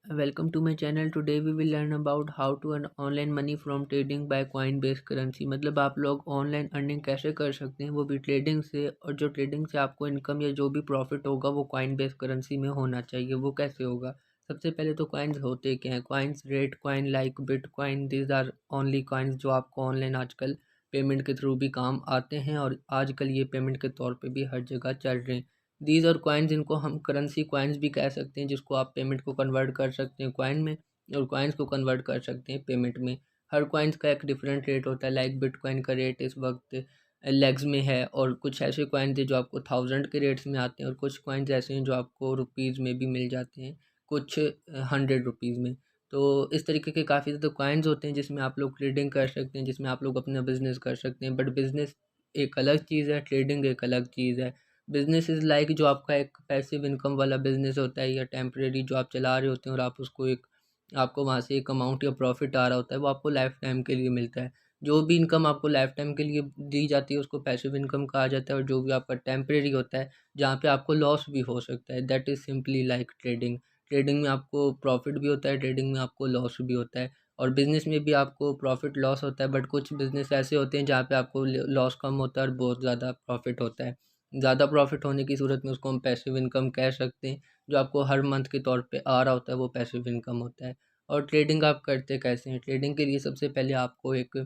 Welcome to my channel. Today we will learn about how to earn online money from trading by Coinbase currency। मतलब आप लोग online earning कैसे कर सकते हैं, वो भी ट्रेडिंग से। और जो ट्रेडिंग से आपको इनकम या जो भी प्रॉफिट होगा वो कॉइनबेस करेंसी में होना चाहिए। वो कैसे होगा? सबसे पहले तो कॉइन्स होते क्या हैं? Coins rate coin like bitcoin, these are only coins जो आपको ऑनलाइन आजकल पेमेंट के थ्रू भी काम आते हैं और आजकल ये पेमेंट के तौर पे भी हर जगह चल रहे हैं। दीज और कॉइन्स, इनको हम करेंसी कॉइन्स भी कह सकते हैं, जिसको आप पेमेंट को कन्वर्ट कर सकते हैं कॉइन में और कॉइन्स को कन्वर्ट कर सकते हैं पेमेंट में। हर कॉइन्स का एक डिफरेंट रेट होता है। लाइक बिटकॉइन का रेट इस वक्त लेग्स में है, और कुछ ऐसे कॉइन्स हैं जो आपको 1000 के रेट्स में आते हैं, और कुछ कॉइन्स ऐसे हैं जो आपको रुपीज़ में भी मिल जाते हैं, कुछ 100 रुपीज़ में। तो इस तरीके के काफ़ी ज़्यादा कॉइन्स होते हैं जिसमें आप लोग ट्रेडिंग कर सकते हैं, जिसमें आप लोग अपना बिजनेस कर सकते हैं। बट बिजनेस एक अलग चीज़ है, ट्रेडिंग एक अलग चीज़ है। बिजनेस इज़ लाइक जो आपका एक पैसिव इनकम वाला बिजनेस होता है या टेम्परेरी जो आप चला रहे होते हैं, और आप उसको एक आपको वहाँ से एक अमाउंट या प्रॉफिट आ रहा होता है, वो आपको लाइफ टाइम के लिए मिलता है। जो भी इनकम आपको लाइफ टाइम के लिए दी जाती है उसको पैसिव इनकम कहा जाता है, और जो भी आपका टेम्परेरी होता है जहाँ पे आपको लॉस भी हो सकता है, that is simply like trading. Trading में आपको प्रॉफिट भी होता है, ट्रेडिंग में आपको लॉस भी होता है, और बिजनेस में भी आपको प्रॉफिट लॉस होता है। बट कुछ बिजनेस ऐसे होते हैं जहाँ पे आपको लॉस कम होता है और बहुत ज़्यादा प्रॉफिट होता है। ज़्यादा प्रॉफिट होने की सूरत में उसको हम पैसिव इनकम कह सकते हैं। जो आपको हर मंथ के तौर पे आ रहा होता है वो पैसिव इनकम होता है। और ट्रेडिंग आप करते कैसे हैं? ट्रेडिंग के लिए सबसे पहले आपको एक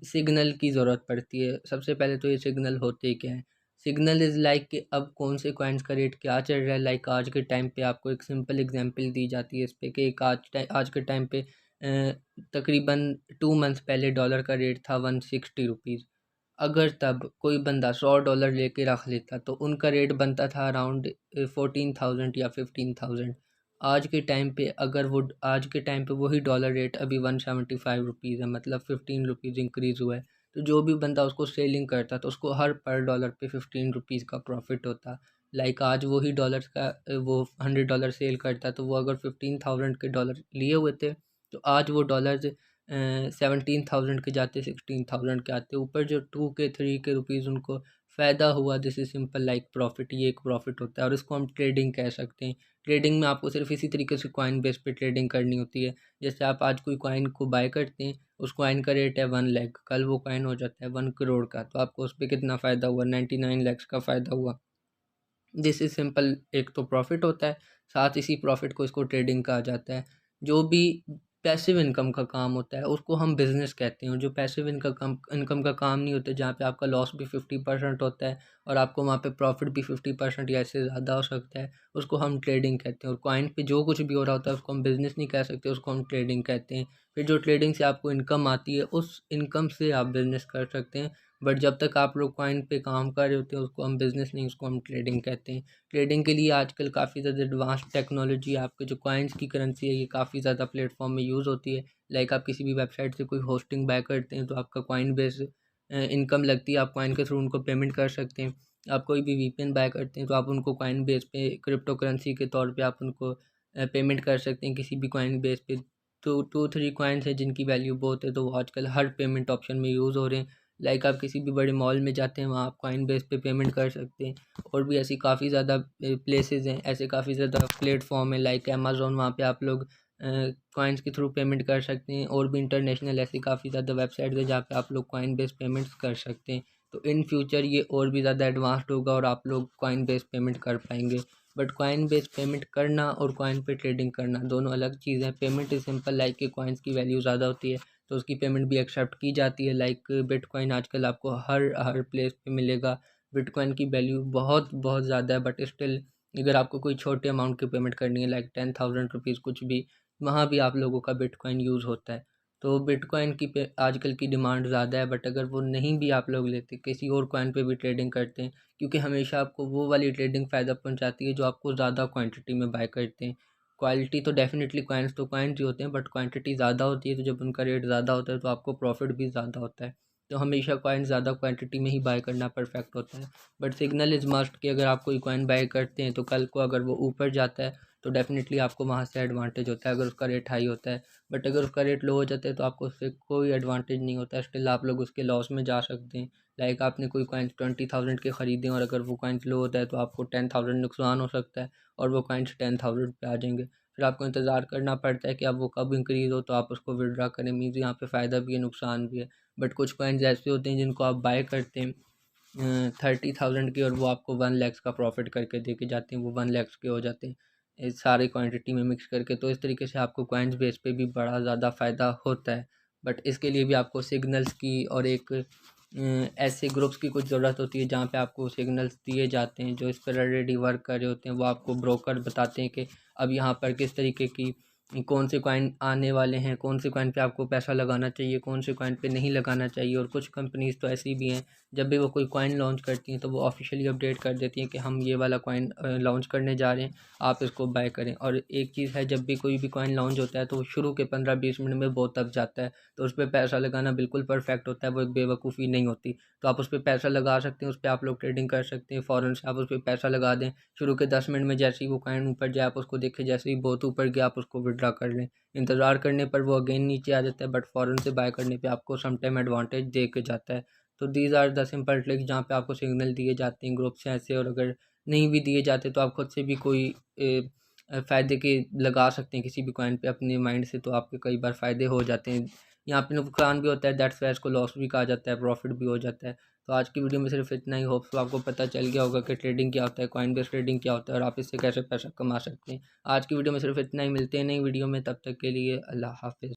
सिग्नल की ज़रूरत पड़ती है। सबसे पहले तो ये सिग्नल होते क्या हैं? सिग्नल इज़ लाइक कि अब कौन से कॉइन्स का रेट क्या चल रहा है। लाइक आज के टाइम पे आपको एक सिंपल एग्जांपल दी जाती है इस पे कि एक आज के टाइम पे तकरीबन 2 मंथ्स पहले डॉलर का रेट था 160 रुपीज़। अगर तब कोई बंदा $100 लेके रख लेता तो उनका रेट बनता था अराउंड 14,000 या 15,000। आज के टाइम पे अगर वो आज के टाइम पे वही डॉलर रेट अभी 175 रुपीज़ है, मतलब 15 रुपीज़ इंक्रीज़ हुआ है। तो जो भी बंदा उसको सेलिंग करता तो उसको हर पर डॉलर पे 15 रुपीज़ का प्रॉफिट होता। लाइक आज वही डॉलर्स का वो $100 सेल करता, तो वो अगर 15,000 के डॉलर लिए हुए थे तो आज वो डॉलर्स 17,000 के जाते, 16,000 के आते। ऊपर जो 2 के 3 के रुपीज़ उनको फ़ायदा हुआ, this is simple like profit. ये एक प्रॉफिट होता है और इसको हम ट्रेडिंग कह सकते हैं। ट्रेडिंग में आपको सिर्फ इसी तरीके से कॉइन बेस पे ट्रेडिंग करनी होती है। जैसे आप आज कोई कॉइन को बाय करते हैं, उस कॉइन का रेट है 1 लाख, कल वो कॉइन हो जाता है 1 करोड़ का, तो आपको उस पर कितना फ़ायदा हुआ? 99 लाख का फ़ायदा हुआ। दिस इज़ सिंपल, एक तो प्रॉफिट होता है, साथ इसी प्रॉफिट को इसको ट्रेडिंग कहा जाता है। जो भी पैसिव इनकम का काम होता है उसको हम बिज़नेस कहते हैं, और जो पैसिव इनकम का काम नहीं होता, जहाँ पे आपका लॉस भी 50% होता है और आपको वहाँ पे प्रॉफिट भी 50% या इससे ज़्यादा हो सकता है, उसको हम ट्रेडिंग कहते हैं। और कॉइन पे जो कुछ भी हो रहा होता है उसको हम बिज़नेस नहीं कह सकते, उसको हम ट्रेडिंग कहते हैं। फिर जो ट्रेडिंग से आपको इनकम आती है उस इनकम से आप बिज़नेस कर सकते हैं। बट जब तक आप लोग कॉइन पे काम कर रहे होते हैं उसको हम बिज़नेस नहीं, उसको हम ट्रेडिंग कहते हैं। ट्रेडिंग के लिए आजकल काफ़ी ज़्यादा एडवांस टेक्नोलॉजी, आपके जो कॉइन्स की करेंसी है ये काफ़ी ज़्यादा प्लेटफॉर्म में यूज़ होती है। लाइक आप किसी भी वेबसाइट से कोई होस्टिंग बाय करते हैं तो आपका कॉइन बेस इनकम लगती है, आप कॉइन के थ्रू उनको पेमेंट कर सकते हैं। आप कोई भी वीपीएन बाय करते हैं तो आप उनको कॉइन बेस पे क्रिप्टो करेंसी के तौर पे आप उनको पेमेंट कर सकते हैं किसी भी कॉइन बेस पे। तो 2-3 कॉइन्स हैं जिनकी वैल्यू बहुत है, तो वो आजकल हर पेमेंट ऑप्शन में यूज़ हो रहे हैं। लाइक आप किसी भी बड़े मॉल में जाते हैं, वहाँ आप कॉइन बेस पे पेमेंट कर सकते हैं। और भी ऐसी काफ़ी ज़्यादा प्लेसेस हैं, ऐसे काफ़ी ज़्यादा प्लेटफॉर्म है लाइक अमेज़न, वहाँ पे आप लोग कॉइन्स के थ्रू पेमेंट कर सकते हैं। और भी इंटरनेशनल ऐसी काफ़ी ज़्यादा वेबसाइट्स हैं जहाँ पे आप लोग कॉइन बेस पेमेंट्स कर सकते हैं। तो इन फ्यूचर ये और भी ज़्यादा एडवांस्ड होगा और आप लोग कॉइन बेस पेमेंट कर पाएंगे। बट कॉइन बेस पेमेंट करना और कॉइन पे ट्रेडिंग करना दोनों अलग चीज़ है। पेमेंट इज़ सिंपल, लाइक कि कॉइन्स की वैल्यू ज़्यादा होती है तो उसकी पेमेंट भी एक्सेप्ट की जाती है। लाइक बिटकॉइन आजकल आपको हर हर प्लेस पे मिलेगा। बिटकॉइन की वैल्यू बहुत बहुत ज़्यादा है, बट स्टिल अगर आपको कोई छोटे अमाउंट की पेमेंट करनी है लाइक 10,000 रुपीज़ कुछ भी, वहाँ भी आप लोगों का बिटकॉइन यूज़ होता है। तो बिटकॉइन की पे आजकल की डिमांड ज़्यादा है, बट अगर वो नहीं भी आप लोग लेते, किसी और कॉइन पे भी ट्रेडिंग करते हैं, क्योंकि हमेशा आपको वो वाली ट्रेडिंग फ़ायदा पहुंचाती है जो आपको ज़्यादा क्वांटिटी में बाय करते हैं। क्वालिटी तो डेफिनेटली कॉइन्स ही होते हैं, बट क्वांटिटी ज़्यादा होती है, तो जब उनका रेट ज़्यादा होता है तो आपको प्रॉफिट भी ज़्यादा होता है। तो हमेशा कॉइन ज़्यादा क्वांटिटी में ही बाय करना परफेक्ट होता है। बट सिग्नल इज़ मस्ट कि अगर आप कोई कॉइन बाय करते हैं तो कल को अगर वो ऊपर जाता है तो डेफिनेटली आपको वहाँ से एडवांटेज होता है अगर उसका रेट हाई होता है। बट अगर उसका रेट लो हो जाता है तो आपको उससे कोई एडवांटेज नहीं होता है, स्टिल आप लोग उसके लॉस में जा सकते हैं। लाइक आपने कोई कॉइन्स 20,000 के ख़रीदे और अगर वो कॉइन्स लो होता है तो आपको 10,000 नुकसान हो सकता है और वो कॉइन्स 10,000 पे आ जाएंगे। फिर आपको इंतज़ार करना पड़ता है कि अब वो कब इंक्रीज़ हो तो आप उसको विड्रा करें। मीन्स यहाँ पे फ़ायदा भी है, नुकसान भी है। बट कुछ कॉइन्स ऐसे होते हैं जिनको आप बाय करते हैं 30,000 की, और वो आपको 1 लाख का प्रॉफिट करके दे के जाते हैं, वो 1 लाख के हो जाते हैं इस सारी क्वांटिटी में मिक्स करके। तो इस तरीके से आपको कॉइन्स बेस पे भी बड़ा ज़्यादा फ़ायदा होता है। बट इसके लिए भी आपको सिग्नल्स की और एक ऐसे ग्रुप्स की कुछ ज़रूरत होती है जहाँ पे आपको सिग्नल्स दिए जाते हैं, जो इस पर ऑलरेडी वर्क कर रहे होते हैं। वो आपको ब्रोकर बताते हैं कि अब यहाँ पर किस तरीके की कौन से कॉइन आने वाले हैं, कौन से कॉइन पे आपको पैसा लगाना चाहिए, कौन से कॉइन पे नहीं लगाना चाहिए। और कुछ कंपनीज़ तो ऐसी भी हैं, जब भी वो कोई कॉइन लॉन्च करती हैं तो वो ऑफिशियली अपडेट कर देती हैं कि हम ये वाला कॉइन लॉन्च करने जा रहे हैं, आप इसको बाय करें। और एक चीज़ है, जब भी कोई भी कॉइन लॉन्च होता है तो वो शुरू के 15-20 मिनट में बहुत तक जाता है, तो उस पर पैसा लगाना बिल्कुल परफेक्ट होता है, वो एक बेवकूफ़ी नहीं होती। तो आप उस पर पैसा लगा सकते हैं, उस पर आप लोग ट्रेडिंग कर सकते हैं। फ़ौरन से आप उस पर पैसा लगा दें, शुरू के 10 मिनट में जैसे ही वो कॉइन ऊपर जाए आप उसको देखें, जैसे ही बहुत ऊपर गया आप उसको विड्रा कर लें। इंतज़ार करने पर वो अगेन नीचे आ जाता है, बट फ़ौरन से बाय करने पे आपको सम टाइम एडवांटेज दे के जाता है। तो these are the simple tricks जहाँ पे आपको सिग्नल दिए जाते हैं ग्रुप से ऐसे। और अगर नहीं भी दिए जाते तो आप खुद से भी कोई फ़ायदे के लगा सकते हैं किसी भी कॉइन पे अपने माइंड से, तो आपके कई बार फ़ायदे हो जाते हैं। यहाँ पे नुकसान भी होता है, दैट्स वाई इसको लॉस भी कहा जाता है, प्रॉफिट भी हो जाता है। तो आज की वीडियो में सिर्फ इतना ही। होप्स आपको पता चल गया होगा कि ट्रेडिंग क्या होता है, कॉइन बेस्ड ट्रेडिंग क्या होता है, और आप इससे कैसे पैसा कमा सकते हैं। आज की वीडियो में सिर्फ इतना ही। मिलते हैं नई वीडियो में, तब तक के लिए अल्लाह हाफ़िज़।